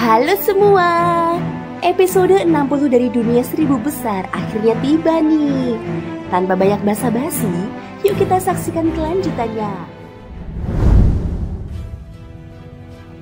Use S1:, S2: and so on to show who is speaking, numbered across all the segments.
S1: Halo semua, episode 60 dari Dunia Seribu Besar akhirnya tiba nih. Tanpa banyak basa-basi, yuk kita saksikan kelanjutannya.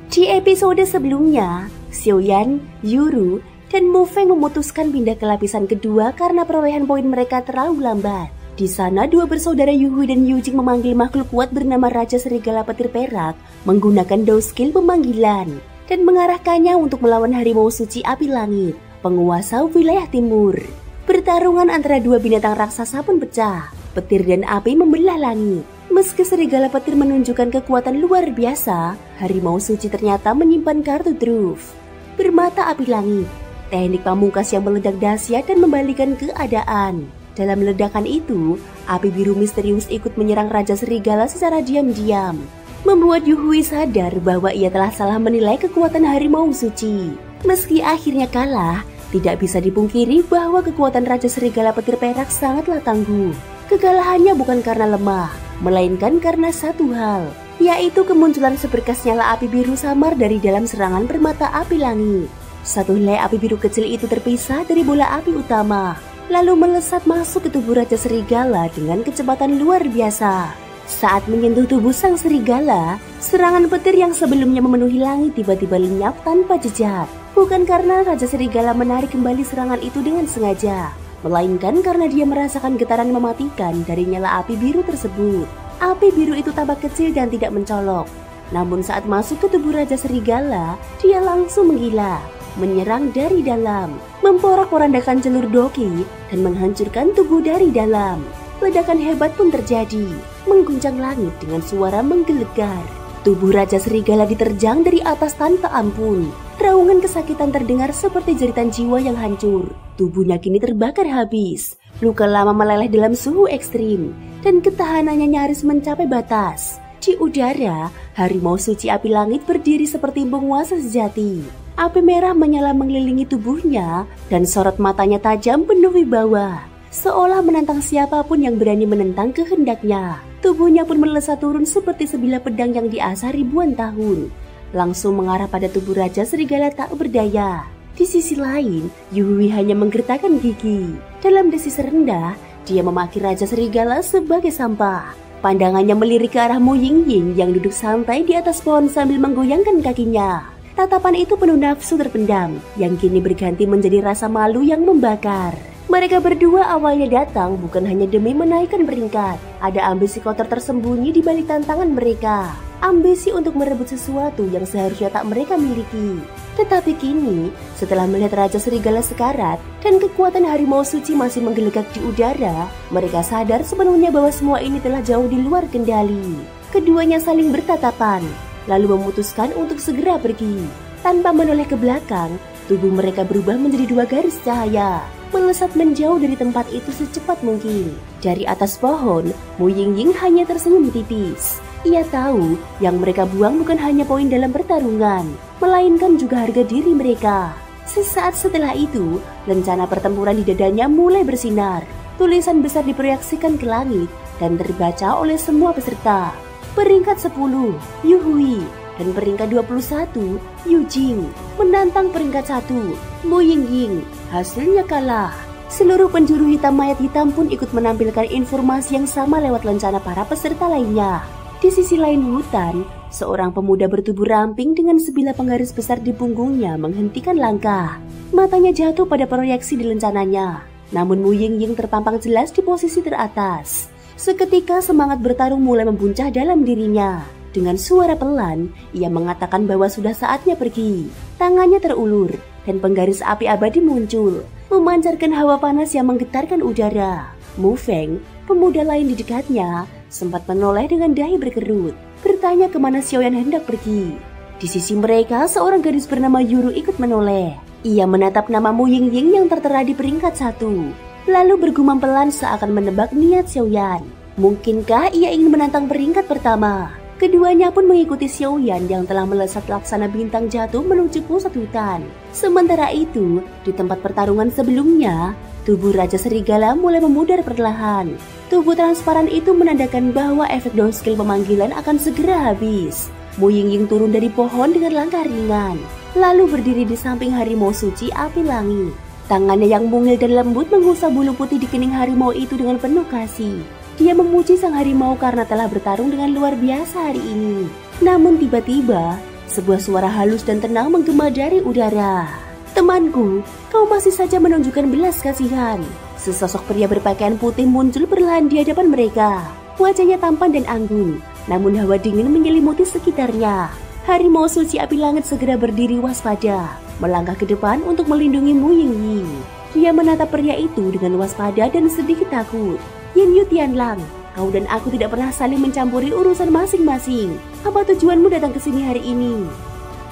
S1: Di episode sebelumnya, Xiaoyan, Yuru, dan Mu Feng memutuskan pindah ke lapisan kedua karena perolehan poin mereka terlalu lambat. Di sana, dua bersaudara Yuhui dan Yujing memanggil makhluk kuat bernama Raja Serigala Petir Perak menggunakan Dao Skill pemanggilan dan mengarahkannya untuk melawan harimau suci api langit, penguasa wilayah timur. Pertarungan antara dua binatang raksasa pun pecah. Petir dan api membelah langit. Meski serigala petir menunjukkan kekuatan luar biasa, harimau suci ternyata menyimpan kartu truf bermata api langit, teknik pamungkas yang meledak dahsyat dan membalikan keadaan. Dalam ledakan itu, api biru misterius ikut menyerang Raja Serigala secara diam-diam, membuat Yuhui sadar bahwa ia telah salah menilai kekuatan harimau suci. Meski akhirnya kalah, tidak bisa dipungkiri bahwa kekuatan Raja Serigala Petir Perak sangatlah tangguh. Kekalahannya bukan karena lemah, melainkan karena satu hal, yaitu kemunculan seberkas nyala api biru samar dari dalam serangan bermata api langit. Satu helai api biru kecil itu terpisah dari bola api utama, lalu melesat masuk ke tubuh Raja Serigala dengan kecepatan luar biasa. Saat menyentuh tubuh sang serigala, serangan petir yang sebelumnya memenuhi langit tiba-tiba lenyap tanpa jejak. Bukan karena Raja Serigala menarik kembali serangan itu dengan sengaja, melainkan karena dia merasakan getaran mematikan dari nyala api biru tersebut. Api biru itu tampak kecil dan tidak mencolok. Namun saat masuk ke tubuh Raja Serigala, dia langsung menggila, menyerang dari dalam, memporak-porandakan jalur doki, dan menghancurkan tubuh dari dalam. Ledakan hebat pun terjadi, mengguncang langit dengan suara menggelegar. Tubuh Raja Serigala diterjang dari atas tanpa ampun. Raungan kesakitan terdengar seperti jeritan jiwa yang hancur. Tubuhnya kini terbakar habis. Luka lama meleleh dalam suhu ekstrim, dan ketahanannya nyaris mencapai batas. Di udara, harimau suci api langit berdiri seperti penguasa sejati. Api merah menyala mengelilingi tubuhnya, dan sorot matanya tajam penuh wibawa, seolah menantang siapapun yang berani menentang kehendaknya. Tubuhnya pun melesat turun seperti sebilah pedang yang diasah ribuan tahun, langsung mengarah pada tubuh Raja Serigala tak berdaya. Di sisi lain, Yuhui hanya menggertakkan gigi. Dalam desis rendah, dia memaki Raja Serigala sebagai sampah. Pandangannya melirik ke arah Mu Yingying yang duduk santai di atas pohon sambil menggoyangkan kakinya. Tatapan itu penuh nafsu terpendam, yang kini berganti menjadi rasa malu yang membakar. Mereka berdua awalnya datang bukan hanya demi menaikkan peringkat. Ada ambisi kotor tersembunyi di balik tantangan mereka. Ambisi untuk merebut sesuatu yang seharusnya tak mereka miliki. Tetapi kini, setelah melihat Raja Serigala sekarat dan kekuatan harimau suci masih menggelegak di udara, mereka sadar sepenuhnya bahwa semua ini telah jauh di luar kendali. Keduanya saling bertatapan, lalu memutuskan untuk segera pergi. Tanpa menoleh ke belakang, tubuh mereka berubah menjadi dua garis cahaya, melesat menjauh dari tempat itu secepat mungkin. Dari atas pohon, Mu Yingying hanya tersenyum tipis. Ia tahu yang mereka buang bukan hanya poin dalam pertarungan, melainkan juga harga diri mereka. Sesaat setelah itu, lencana pertempuran di dadanya mulai bersinar. Tulisan besar diproyeksikan ke langit dan terbaca oleh semua peserta. Peringkat 10, Yuhui, dan peringkat 21, Yujing, menantang peringkat 1, Mu Yingying. Hasilnya kalah. Seluruh penjuru hitam mayat hitam pun ikut menampilkan informasi yang sama lewat lencana para peserta lainnya. Di sisi lain hutan, seorang pemuda bertubuh ramping dengan sebilah penggaris besar di punggungnya menghentikan langkah. Matanya jatuh pada proyeksi di lencananya. Namun Mu Yingying terpampang jelas di posisi teratas. Seketika semangat bertarung mulai membuncah dalam dirinya. Dengan suara pelan, ia mengatakan bahwa sudah saatnya pergi. Tangannya terulur, dan penggaris api abadi muncul, memancarkan hawa panas yang menggetarkan udara. Mu Feng, pemuda lain di dekatnya, sempat menoleh dengan dahi berkerut, bertanya kemana Xiaoyan hendak pergi. Di sisi mereka, seorang gadis bernama Yuru ikut menoleh. Ia menatap nama Mu Yingying yang tertera di peringkat 1, lalu bergumam pelan seakan menebak niat Xiaoyan. Mungkinkah ia ingin menantang peringkat pertama? Keduanya pun mengikuti Xiaoyan yang telah melesat laksana bintang jatuh menuju pusat hutan. Sementara itu, di tempat pertarungan sebelumnya, tubuh Raja Serigala mulai memudar perlahan. Tubuh transparan itu menandakan bahwa efek Dao Skill pemanggilan akan segera habis. Mu Yingying turun dari pohon dengan langkah ringan, lalu berdiri di samping harimau suci api langit. Tangannya yang mungil dan lembut mengusap bulu putih di kening harimau itu dengan penuh kasih. Dia memuji sang harimau karena telah bertarung dengan luar biasa hari ini. Namun tiba-tiba, sebuah suara halus dan tenang menggema dari udara. "Temanku, kau masih saja menunjukkan belas kasihan." Sesosok pria berpakaian putih muncul perlahan di hadapan mereka. Wajahnya tampan dan anggun, namun hawa dingin menyelimuti sekitarnya. Harimau suci api langit segera berdiri waspada, melangkah ke depan untuk melindungi Mu Yingying. Dia menatap pria itu dengan waspada dan sedikit takut. "Yin Yu Tianlang, kau dan aku tidak pernah saling mencampuri urusan masing-masing. Apa tujuanmu datang ke sini hari ini?"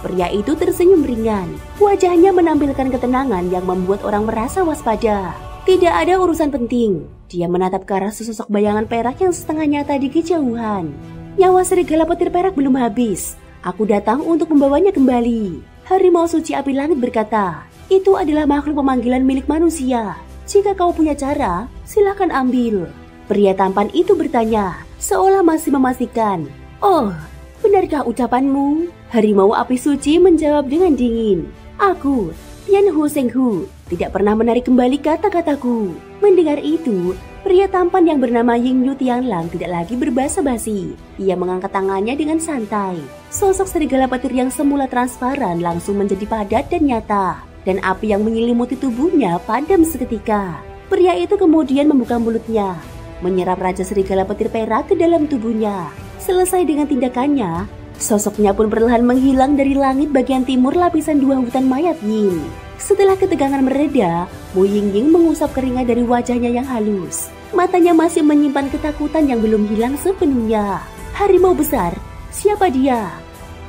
S1: Pria itu tersenyum ringan. Wajahnya menampilkan ketenangan yang membuat orang merasa waspada. Tidak ada urusan penting. Dia menatap ke arah sesosok bayangan perak yang setengah nyata di kejauhan. "Nyawa serigala petir perak belum habis. Aku datang untuk membawanya kembali." Harimau suci api langit berkata, "Itu adalah makhluk pemanggilan milik manusia. Jika kau punya cara, silakan ambil." Pria tampan itu bertanya, seolah masih memastikan. "Oh, benarkah ucapanmu?" Harimau api suci menjawab dengan dingin, "Aku, Tian Hu Seng Hu, tidak pernah menarik kembali kata-kataku." Mendengar itu, pria tampan yang bernama Ying Yu Tianlang tidak lagi berbasa-basi. Ia mengangkat tangannya dengan santai. Sosok serigala petir yang semula transparan langsung menjadi padat dan nyata, dan api yang menyelimuti tubuhnya padam seketika. Pria itu kemudian membuka mulutnya, menyerap Raja Serigala Petir Perak ke dalam tubuhnya. Selesai dengan tindakannya, sosoknya pun perlahan menghilang dari langit bagian timur lapisan 2 hutan mayat Yin. Setelah ketegangan mereda, Mu Yingying mengusap keringat dari wajahnya yang halus. Matanya masih menyimpan ketakutan yang belum hilang sepenuhnya. Harimau besar, siapa dia?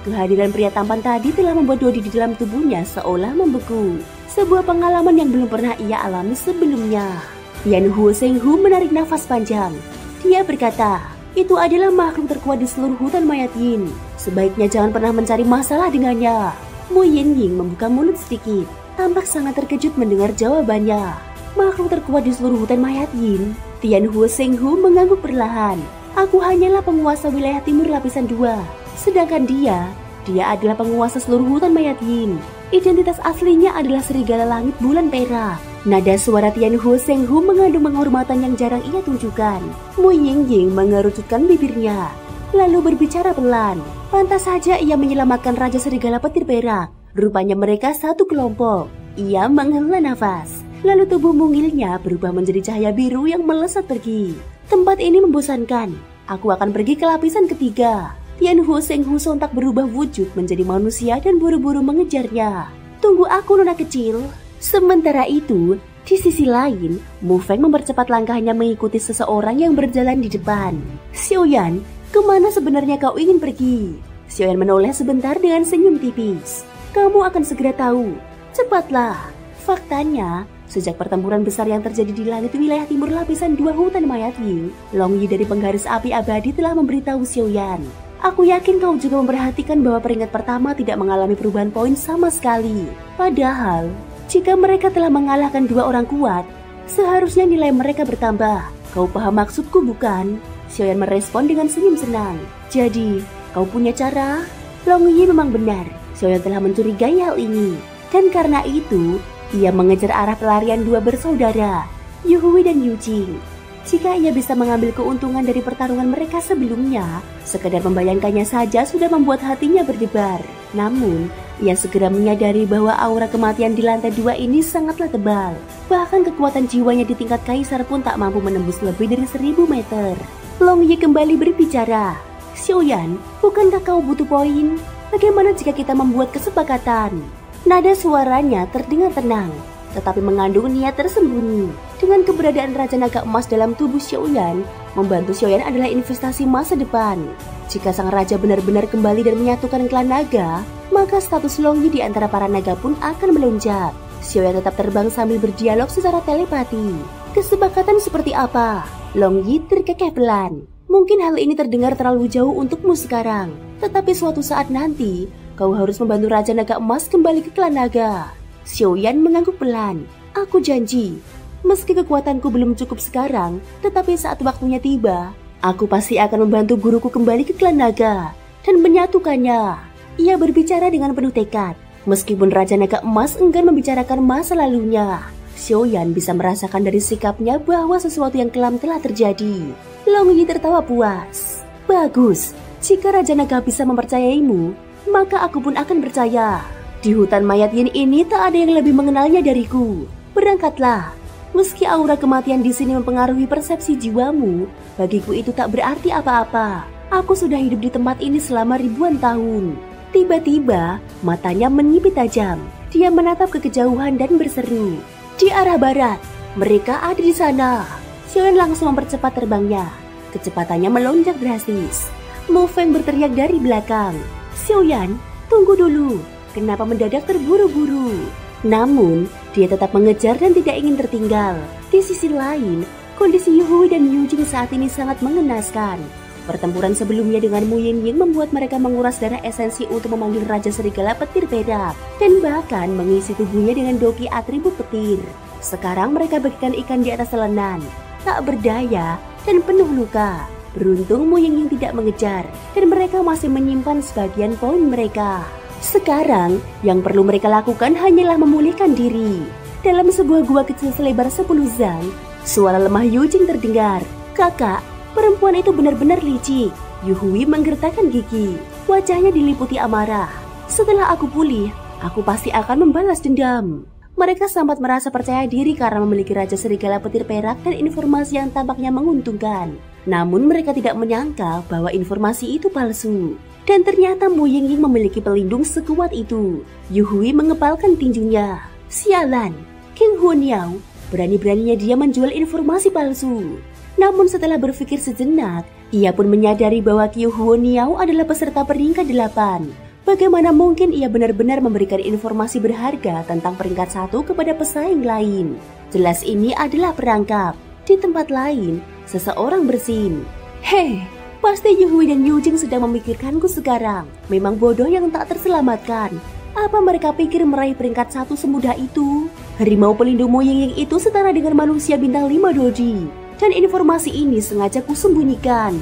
S1: Kehadiran pria tampan tadi telah membuat dodi di dalam tubuhnya seolah membeku. Sebuah pengalaman yang belum pernah ia alami sebelumnya. Tian Hu Seng Hu menarik nafas panjang. Dia berkata, "Itu adalah makhluk terkuat di seluruh hutan mayat Yin. Sebaiknya jangan pernah mencari masalah dengannya." Mu Yingying membuka mulut sedikit, tampak sangat terkejut mendengar jawabannya. "Makhluk terkuat di seluruh hutan mayat Yin?" Tian Hu Seng Hu mengangguk perlahan. "Aku hanyalah penguasa wilayah timur lapisan 2. Sedangkan dia adalah penguasa seluruh hutan mayat Yin. Identitas aslinya adalah serigala langit bulan perak." Nada suara Tian Hu Seng Hu mengandung penghormatan yang jarang ia tunjukkan. Mu Yingying mengerucutkan bibirnya, lalu berbicara pelan. Pantas saja ia menyelamatkan Raja Serigala Petir Perak. Rupanya mereka satu kelompok. Ia menghela nafas, lalu tubuh mungilnya berubah menjadi cahaya biru yang melesat pergi. "Tempat ini membosankan. Aku akan pergi ke lapisan ketiga." Tian Hu Seng Hu sontak berubah wujud menjadi manusia dan buru-buru mengejarnya. "Tunggu aku, nona kecil." Sementara itu, di sisi lain, Mu Feng mempercepat langkahnya mengikuti seseorang yang berjalan di depan. "Xiaoyan, kemana sebenarnya kau ingin pergi?" Xiaoyan menoleh sebentar dengan senyum tipis. "Kamu akan segera tahu. Cepatlah." Faktanya, sejak pertempuran besar yang terjadi di langit wilayah timur lapisan 2 hutan mayat Ying, Long Yi dari penggaris api abadi telah memberitahu Xiaoyan. "Aku yakin kau juga memperhatikan bahwa peringkat pertama tidak mengalami perubahan poin sama sekali. Padahal, jika mereka telah mengalahkan 2 orang kuat, seharusnya nilai mereka bertambah. Kau paham maksudku bukan?" Xiaoyan merespon dengan senyum senang. "Jadi, kau punya cara?" Long Yi memang benar. Xiaoyan telah mencurigai hal ini. Dan karena itu, ia mengejar arah pelarian 2 bersaudara, Yu Hui dan Yu Jing. Jika ia bisa mengambil keuntungan dari pertarungan mereka sebelumnya, sekedar membayangkannya saja sudah membuat hatinya berdebar. Namun, ia segera menyadari bahwa aura kematian di lantai 2 ini sangatlah tebal. Bahkan kekuatan jiwanya di tingkat kaisar pun tak mampu menembus lebih dari 1000 meter. Long Yi kembali berbicara. "Xiaoyan, bukankah kau butuh poin? Bagaimana jika kita membuat kesepakatan?" Nada suaranya terdengar tenang, tetapi mengandung niat tersembunyi. Dengan keberadaan Raja Naga Emas dalam tubuh Xiaoyan, membantu Xiaoyan adalah investasi masa depan. Jika sang raja benar-benar kembali dan menyatukan klan naga, maka status Long Yi di antara para naga pun akan melonjak. Xiaoyan tetap terbang sambil berdialog secara telepati. "Kesepakatan seperti apa?" Long Yi terkekeh pelan. "Mungkin hal ini terdengar terlalu jauh untukmu sekarang, tetapi suatu saat nanti, kau harus membantu Raja Naga Emas kembali ke klan naga." Xiaoyan mengangguk pelan. "Aku janji, meski kekuatanku belum cukup sekarang, tetapi saat waktunya tiba, aku pasti akan membantu guruku kembali ke klan naga." dan menyatukannya. Ia berbicara dengan penuh tekad. Meskipun Raja Naga Emas enggan membicarakan masa lalunya, Xiaoyan bisa merasakan dari sikapnya bahwa sesuatu yang kelam telah terjadi. Long Yi tertawa puas. Bagus, jika Raja Naga bisa mempercayaimu, maka aku pun akan percaya. Di hutan mayat Yin ini tak ada yang lebih mengenalnya dariku. Berangkatlah. Meski aura kematian di sini mempengaruhi persepsi jiwamu, bagiku itu tak berarti apa-apa. Aku sudah hidup di tempat ini selama ribuan tahun. Tiba-tiba, matanya menyipit tajam. Dia menatap ke kejauhan dan berseru. Di arah barat, mereka ada di sana. Xiaoyan langsung mempercepat terbangnya. Kecepatannya melonjak drastis. Mo Feng berteriak dari belakang. Xiaoyan, tunggu dulu. Kenapa mendadak terburu-buru? Namun, dia tetap mengejar dan tidak ingin tertinggal. Di sisi lain, kondisi Yu Hui dan Yu Jing saat ini sangat mengenaskan. Pertempuran sebelumnya dengan Mu Yingying membuat mereka menguras darah esensi untuk memanggil Raja Serigala Petir Perak dan bahkan mengisi tubuhnya dengan doki atribut petir. Sekarang mereka bagikan ikan di atas telenan, tak berdaya dan penuh luka. Beruntung Mu Yingying tidak mengejar dan mereka masih menyimpan sebagian poin mereka. Sekarang, yang perlu mereka lakukan hanyalah memulihkan diri. Dalam sebuah gua kecil selebar 10 zang, suara lemah Yu Jing terdengar. Kakak, perempuan itu benar-benar licik. Yu Hui menggertakkan gigi. Wajahnya diliputi amarah. Setelah aku pulih, aku pasti akan membalas dendam. Mereka sempat merasa percaya diri karena memiliki Raja Serigala Petir Perak dan informasi yang tampaknya menguntungkan. Namun mereka tidak menyangka bahwa informasi itu palsu. Dan ternyata Mu Yingying memiliki pelindung sekuat itu. Yu Hui mengepalkan tinjunya. Sialan, King Huanyao, berani-beraninya dia menjual informasi palsu. Namun setelah berpikir sejenak, ia pun menyadari bahwa King Huanyao adalah peserta peringkat 8. Bagaimana mungkin ia benar-benar memberikan informasi berharga tentang peringkat 1 kepada pesaing lain? Jelas ini adalah perangkap. Di tempat lain, seseorang bersin. Hei, pasti Yu Hui dan Yu Jing sedang memikirkanku sekarang. Memang bodoh yang tak terselamatkan. Apa mereka pikir meraih peringkat 1 semudah itu? Harimau pelindung Mo Yingying itu setara dengan manusia bintang 5 Dodi. Dan informasi ini sengaja kusembunyikan.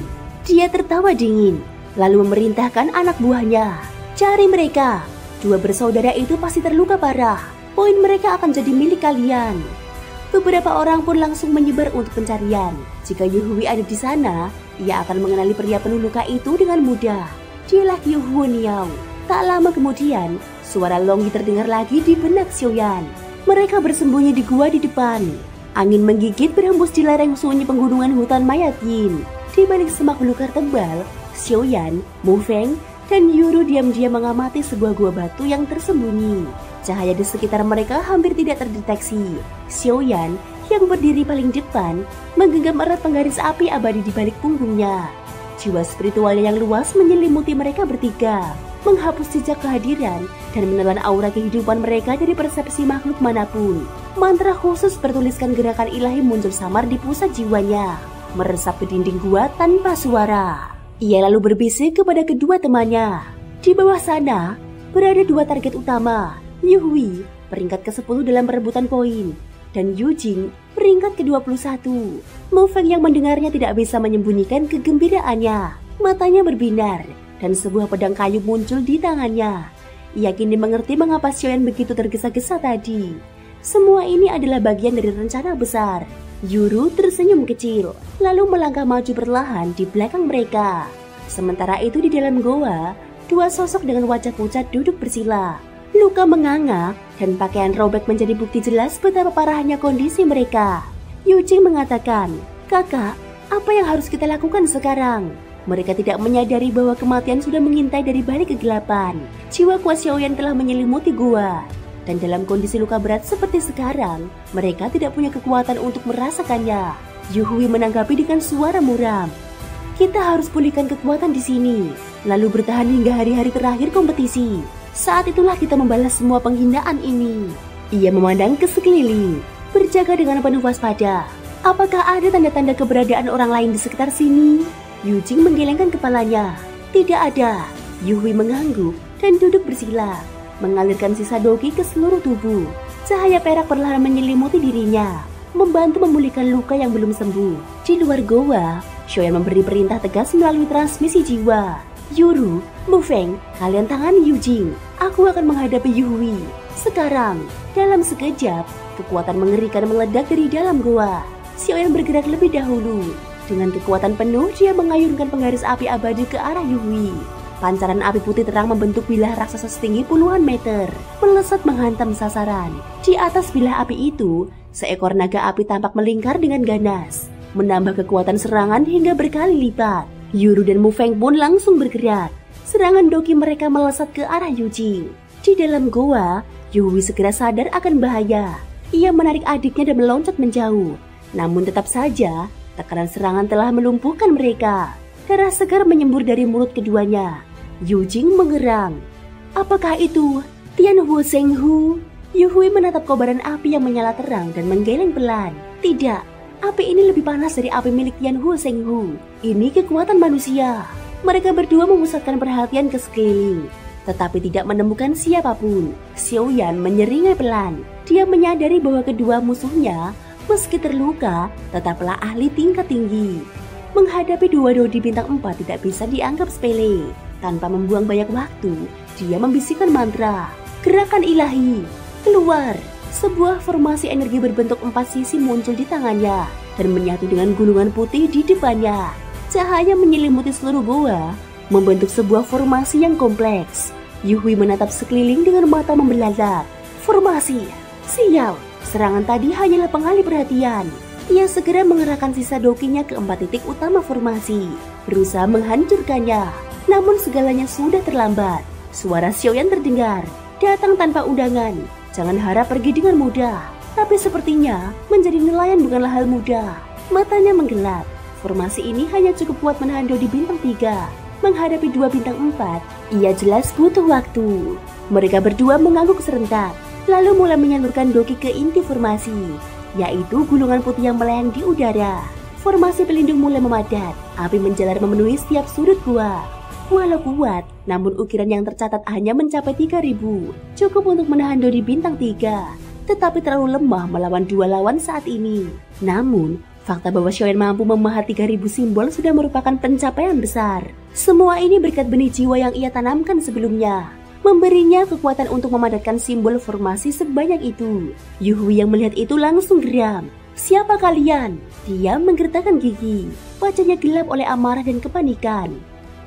S1: Dia tertawa dingin, lalu memerintahkan anak buahnya. Cari mereka. 2 bersaudara itu pasti terluka parah. Poin mereka akan jadi milik kalian. Beberapa orang pun langsung menyebar untuk pencarian. Jika Yu Hui ada di sana, ia akan mengenali pria penuh luka itu dengan mudah. Dialah Yu Huanyao. Tak lama kemudian, suara Long Yi terdengar lagi di benak Xiaoyan. Mereka bersembunyi di gua di depan. Angin menggigit berhembus di lereng sunyi penggunungan hutan mayat Yin. Di balik semak belukar tebal, Xiaoyan, Mo Feng, dan Yuru diam-diam mengamati sebuah gua batu yang tersembunyi. Cahaya di sekitar mereka hampir tidak terdeteksi. Xiaoyan yang berdiri paling depan menggenggam erat penggaris api abadi di balik punggungnya. Jiwa spiritualnya yang luas menyelimuti mereka bertiga, menghapus jejak kehadiran dan menelan aura kehidupan mereka dari persepsi makhluk manapun. Mantra khusus bertuliskan gerakan ilahi muncul samar di pusat jiwanya, meresap ke dinding gua tanpa suara. Ia lalu berbisik kepada kedua temannya. Di bawah sana berada 2 target utama. Yu Hui peringkat ke-10 dalam perebutan poin, dan Yu Jing peringkat ke-21. Mo Feng yang mendengarnya tidak bisa menyembunyikan kegembiraannya. Matanya berbinar, dan sebuah pedang kayu muncul di tangannya. Ia kini mengerti mengapa Xiaoyan begitu tergesa-gesa tadi. Semua ini adalah bagian dari rencana besar. Yuru tersenyum kecil, lalu melangkah maju perlahan di belakang mereka. Sementara itu di dalam goa, 2 sosok dengan wajah pucat duduk bersila. Luka menganga dan pakaian robek menjadi bukti jelas betapa parahnya kondisi mereka. Yu Jing mengatakan, "Kakak, apa yang harus kita lakukan sekarang?" Mereka tidak menyadari bahwa kematian sudah mengintai dari balik kegelapan. Jiwa kuat Xiaoyan telah menyelimuti gua. Dan dalam kondisi luka berat seperti sekarang, mereka tidak punya kekuatan untuk merasakannya. Yu Hui menanggapi dengan suara muram. "Kita harus pulihkan kekuatan di sini, lalu bertahan hingga hari-hari terakhir kompetisi. Saat itulah kita membalas semua penghinaan ini." Ia memandang ke sekeliling, berjaga dengan penuh waspada. Apakah ada tanda-tanda keberadaan orang lain di sekitar sini? Yu Jing menggelengkan kepalanya. Tidak ada. Yu Hui mengangguk dan duduk bersila, mengalirkan sisa doki ke seluruh tubuh. Cahaya perak perlahan menyelimuti dirinya, membantu memulihkan luka yang belum sembuh. Di luar goa, Xiaoyan memberi perintah tegas melalui transmisi jiwa. Yuru, Mufeng, kalian tangani Yujing. Aku akan menghadapi Yuhui. Sekarang, dalam sekejap, kekuatan mengerikan meledak dari dalam goa. Xiaoyan bergerak lebih dahulu. Dengan kekuatan penuh, dia mengayunkan penggaris api abadi ke arah Yuhui. Pancaran api putih terang membentuk bilah raksasa setinggi puluhan meter, melesat menghantam sasaran. Di atas bilah api itu, seekor naga api tampak melingkar dengan ganas, menambah kekuatan serangan hingga berkali lipat. Yuru dan Mufeng pun langsung bergerak. Serangan doki mereka melesat ke arah Yujing. Di dalam goa, Yuhui segera sadar akan bahaya. Ia menarik adiknya dan meloncat menjauh. Namun tetap saja, tekanan serangan telah melumpuhkan mereka. Darah segar menyembur dari mulut keduanya. Yujing mengerang. Apakah itu Tianhuo Shenghu? Yuhui menatap kobaran api yang menyala terang dan menggeleng pelan. Tidak, api ini lebih panas dari api milik Tianhuo Shenghu. Ini kekuatan manusia. Mereka berdua memusatkan perhatian ke sekeliling, tetapi tidak menemukan siapapun. Xiaoyan menyeringai pelan. Dia menyadari bahwa kedua musuhnya, meski terluka, tetaplah ahli tingkat tinggi. Menghadapi dua dodi bintang 4 tidak bisa dianggap sepele. Tanpa membuang banyak waktu, dia membisikkan mantra. Gerakan ilahi. Keluar. Sebuah formasi energi berbentuk 4 sisi muncul di tangannya dan menyatu dengan gulungan putih di depannya. Cahaya menyelimuti seluruh goa, membentuk sebuah formasi yang kompleks. Yuhui menatap sekeliling dengan mata membelalak. Formasi. Sial. Serangan tadi hanyalah pengalih perhatian. Ia segera mengerahkan sisa dokinya ke 4 titik utama formasi, berusaha menghancurkannya. Namun segalanya sudah terlambat. Suara Xiaoyan terdengar. Datang tanpa undangan. Jangan harap pergi dengan mudah. Tapi sepertinya menjadi nelayan bukanlah hal mudah. Matanya menggelap. Formasi ini hanya cukup kuat menahan dodi bintang 3. Menghadapi 2 bintang 4, ia jelas butuh waktu. Mereka berdua mengangguk serentak, lalu mulai menyalurkan doki ke inti formasi, yaitu gulungan putih yang melayang di udara. Formasi pelindung mulai memadat. Api menjalar memenuhi setiap sudut gua. Walau kuat, namun ukiran yang tercatat hanya mencapai 3.000, cukup untuk menahan dodi bintang 3, tetapi terlalu lemah melawan 2 lawan saat ini. Namun, fakta bahwa Xiaoyan mampu memahat 3.000 simbol sudah merupakan pencapaian besar. Semua ini berkat benih jiwa yang ia tanamkan sebelumnya, memberinya kekuatan untuk memadatkan simbol formasi sebanyak itu. Yuhui yang melihat itu langsung geram. Siapa kalian? Dia menggertakkan gigi. Wajahnya gelap oleh amarah dan kepanikan.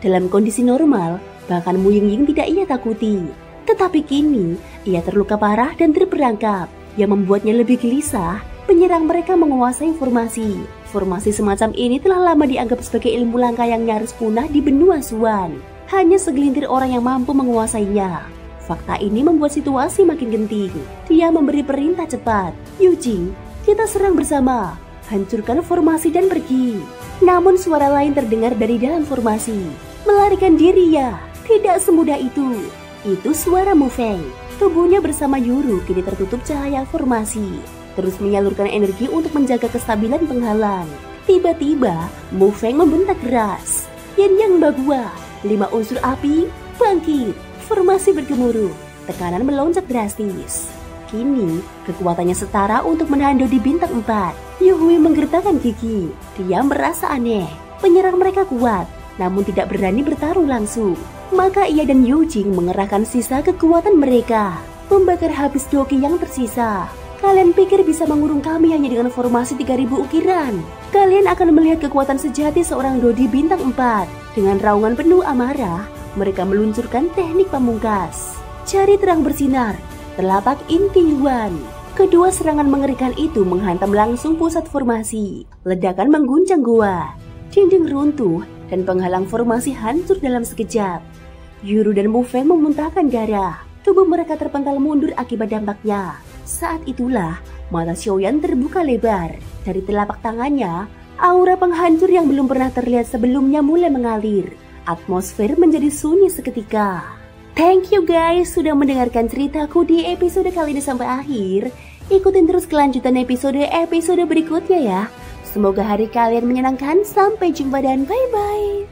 S1: Dalam kondisi normal, bahkan Mu Yingying tidak ia takuti. Tetapi kini, ia terluka parah dan terperangkap, yang membuatnya lebih gelisah. Penyerang mereka menguasai formasi. Formasi semacam ini telah lama dianggap sebagai ilmu langka yang nyaris punah di benua Suan. Hanya segelintir orang yang mampu menguasainya. Fakta ini membuat situasi makin genting. Dia memberi perintah cepat. Yujing, kita serang bersama. Hancurkan formasi dan pergi. Namun suara lain terdengar dari dalam formasi. Melarikan diri ya, tidak semudah itu. Itu suara Mufeng. Tubuhnya bersama Yuru kini tertutup cahaya formasi, terus menyalurkan energi untuk menjaga kestabilan penghalang. Tiba-tiba, Mufeng membentak keras. Yin Yang Bagua, 5 unsur api, bangkit. Formasi bergemuruh, tekanan melonjak drastis. Kini, kekuatannya setara untuk menahan dodi bintang 4. Yuhui menggertakkan gigi. Dia merasa aneh. Penyerang mereka kuat, namun tidak berani bertarung langsung. Maka ia dan Yujing mengerahkan sisa kekuatan mereka, membakar habis doki yang tersisa. Kalian pikir bisa mengurung kami hanya dengan formasi 3.000 ukiran? Kalian akan melihat kekuatan sejati seorang dodi bintang 4. Dengan raungan penuh amarah, mereka meluncurkan teknik pamungkas. Jari terang bersinar, telapak inti Yuan. Kedua serangan mengerikan itu menghantam langsung pusat formasi. Ledakan mengguncang goa. Dinding runtuh dan penghalang formasi hancur dalam sekejap. Yuru dan Mufeng memuntahkan darah. Tubuh mereka terpental mundur akibat dampaknya. Saat itulah mata Xiaoyan terbuka lebar. Dari telapak tangannya, aura penghancur yang belum pernah terlihat sebelumnya mulai mengalir. Atmosfer menjadi sunyi seketika. Thank you guys sudah mendengarkan ceritaku di episode kali ini sampai akhir. Ikutin terus kelanjutan episode berikutnya ya. Semoga hari kalian menyenangkan. Sampai jumpa dan bye-bye.